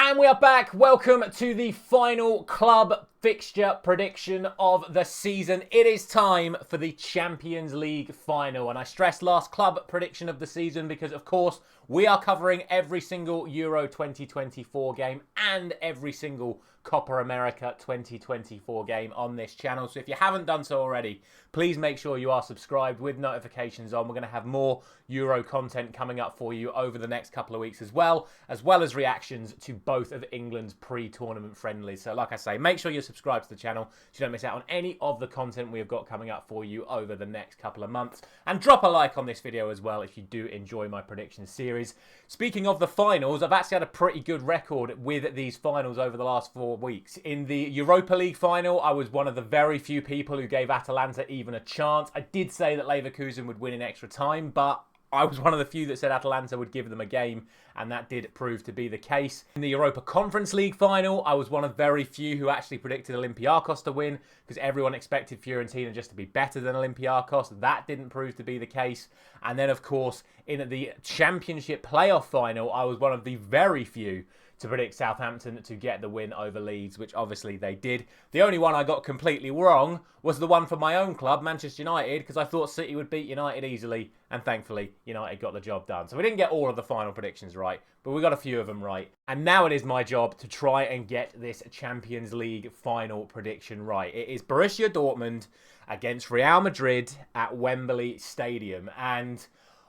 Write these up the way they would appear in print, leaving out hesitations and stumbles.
And we are back. Welcome to the final club fixture prediction of the season. It is time for the Champions League final. And I stressed last club prediction of the season because, of course, we are covering every single Euro 2024 game and every single Copa America 2024 game on this channel. So if you haven't done so already, please make sure you are subscribed with notifications on. We're going to have more Euro content coming up for you over the next couple of weeks as well as reactions to both of England's pre-tournament friendlies. So like I say, make sure you're subscribed to the channel so you don't miss out on any of the content we have got coming up for you over the next couple of months. And drop a like on this video as well if you do enjoy my prediction series. Speaking of the finals, I've actually had a pretty good record with these finals over the last 4 weeks. In the Europa League final, I was one of the very few people who gave Atalanta even a chance. I did say that Leverkusen would win in extra time, but I was one of the few that said Atalanta would give them a game, and that did prove to be the case. In the Europa Conference League final, I was one of very few who actually predicted Olympiacos to win, because everyone expected Fiorentina just to be better than Olympiacos. That didn't prove to be the case. And then, of course, in the Championship playoff final, I was one of the very few to predict Southampton to get the win over Leeds, which obviously they did. The only one I got completely wrong was the one for my own club, Manchester United, because I thought City would beat United easily, and thankfully United got the job done. So we didn't get all of the final predictions right, but we got a few of them right. And now it is my job to try and get this Champions League final prediction right. It is Borussia Dortmund against Real Madrid at Wembley Stadium. And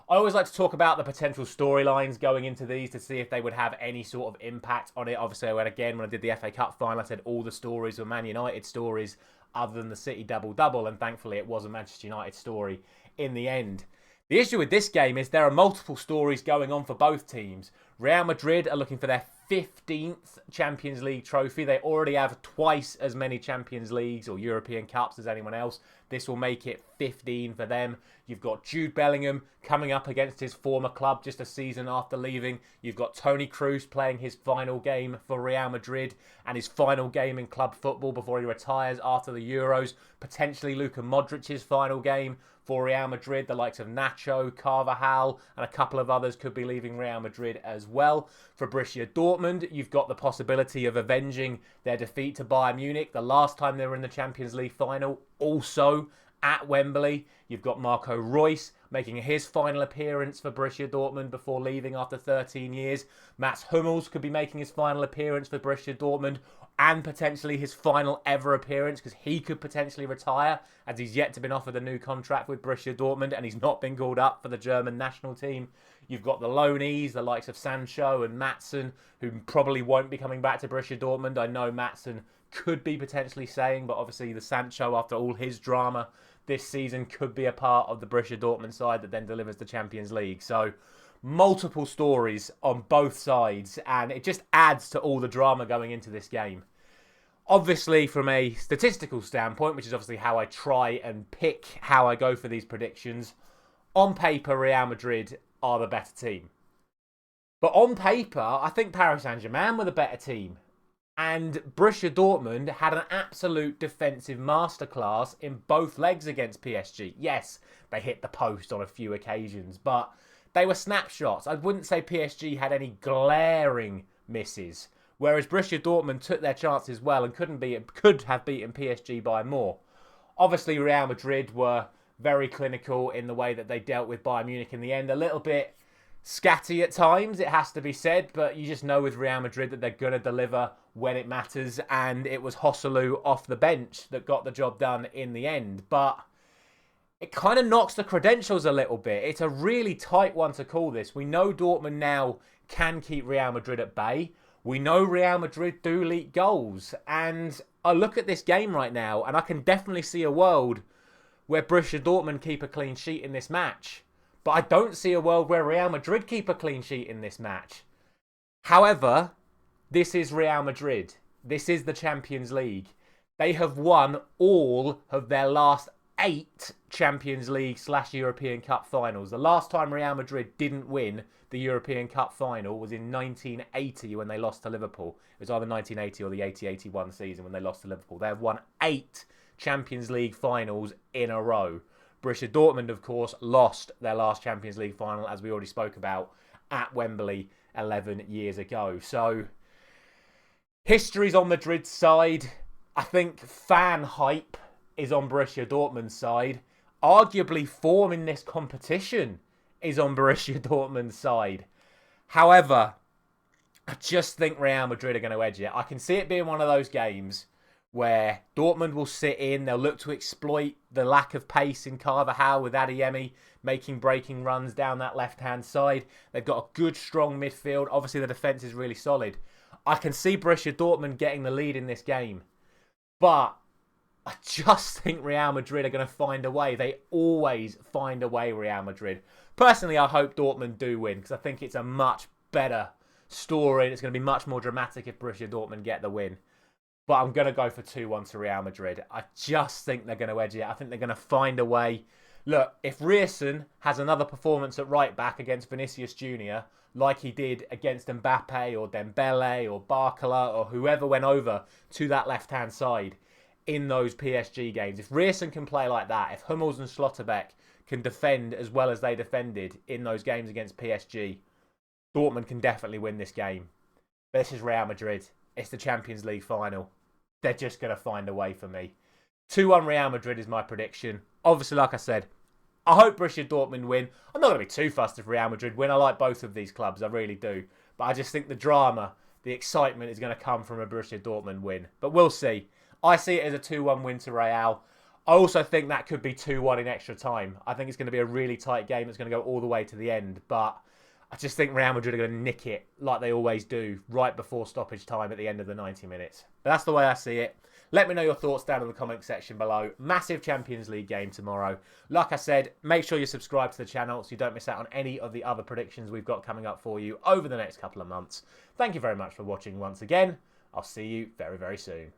I always like to talk about the potential storylines going into these to see if they would have any sort of impact on it. Obviously, when I did the FA Cup final, I said all the stories were Man United stories other than the City double-double, and thankfully it was a Manchester United story in the end. The issue with this game is there are multiple stories going on for both teams. Real Madrid are looking for their 15th Champions League trophy. They already have twice as many Champions Leagues or European Cups as anyone else. This will make it 15 for them. You've got Jude Bellingham coming up against his former club just a season after leaving. You've got Toni Kroos playing his final game for Real Madrid and his final game in club football before he retires after the Euros. Potentially Luka Modric's final game for Real Madrid. The likes of Nacho, Carvajal, and a couple of others could be leaving Real Madrid as well. For Borussia Dortmund, you've got the possibility of avenging their defeat to Bayern Munich the last time they were in the Champions League final, also at Wembley. You've got Marco Reus making his final appearance for Borussia Dortmund before leaving after 13 years. Mats Hummels could be making his final appearance for Borussia Dortmund and potentially his final ever appearance, because he could potentially retire as he's yet to been offered a new contract with Borussia Dortmund and he's not been called up for the German national team. You've got the loanees, the likes of Sancho and Maatsen, who probably won't be coming back to Borussia Dortmund. I know Maatsen could be potentially saying, but obviously the Sancho, after all his drama this season, could be a part of the Borussia Dortmund side that then delivers the Champions League. So multiple stories on both sides, and it just adds to all the drama going into this game. Obviously, from a statistical standpoint, which is obviously how I try and pick how I go for these predictions, on paper, Real Madrid are the better team. But on paper, I think Paris Saint-Germain were the better team. And Borussia Dortmund had an absolute defensive masterclass in both legs against PSG. Yes, they hit the post on a few occasions, but they were snapshots. I wouldn't say PSG had any glaring misses, whereas Borussia Dortmund took their chances well and could have beaten PSG by more. Obviously, Real Madrid were very clinical in the way that they dealt with Bayern Munich in the end. A little bit scatty at times, it has to be said, but you just know with Real Madrid that they're going to deliver when it matters, and it was Joselu off the bench that got the job done in the end. But it kind of knocks the credentials a little bit. It's a really tight one to call this. We know Dortmund now can keep Real Madrid at bay. We know Real Madrid do leak goals, and I look at this game right now and I can definitely see a world where Borussia Dortmund keep a clean sheet in this match. But I don't see a world where Real Madrid keep a clean sheet in this match. However, this is Real Madrid. This is the Champions League. They have won all of their last 8 Champions League/European Cup finals. The last time Real Madrid didn't win the European Cup final was in 1980 when they lost to Liverpool. It was either 1980 or the 80-81 season when they lost to Liverpool. They have won 8 Champions League finals in a row. Borussia Dortmund, of course, lost their last Champions League final, as we already spoke about, at Wembley 11 years ago. So History's on Madrid's side. I think fan hype is on Borussia Dortmund's side. Arguably, form in this competition is on Borussia Dortmund's side. However, I just think Real Madrid are going to edge it. I can see it being one of those games where Dortmund will sit in. They'll look to exploit the lack of pace in Carvajal with Adeyemi making breaking runs down that left-hand side. They've got a good, strong midfield. Obviously, the defence is really solid. I can see Borussia Dortmund getting the lead in this game. But I just think Real Madrid are going to find a way. They always find a way, Real Madrid. Personally, I hope Dortmund do win because I think it's a much better story. It's going to be much more dramatic if Borussia Dortmund get the win. But I'm going to go for 2-1 to Real Madrid. I just think they're going to edge it. I think they're going to find a way. Look, if Rierson has another performance at right back against Vinicius Jr., like he did against Mbappe or Dembele or Barcola or whoever went over to that left-hand side in those PSG games, if Rierson can play like that, if Hummels and Schlotterbeck can defend as well as they defended in those games against PSG, Dortmund can definitely win this game. But this is Real Madrid. It's the Champions League final. They're just going to find a way for me. 2-1 Real Madrid is my prediction. Obviously, like I said, I hope Borussia Dortmund win. I'm not going to be too fussed if Real Madrid win. I like both of these clubs. I really do. But I just think the drama, the excitement is going to come from a Borussia Dortmund win. But we'll see. I see it as a 2-1 win to Real. I also think that could be 2-1 in extra time. I think it's going to be a really tight game. It's going to go all the way to the end. But I just think Real Madrid are going to nick it like they always do right before stoppage time at the end of the 90 minutes. But that's the way I see it. Let me know your thoughts down in the comment section below. Massive Champions League game tomorrow. Like I said, make sure you subscribe to the channel so you don't miss out on any of the other predictions we've got coming up for you over the next couple of months. Thank you very much for watching once again. I'll see you very, very soon.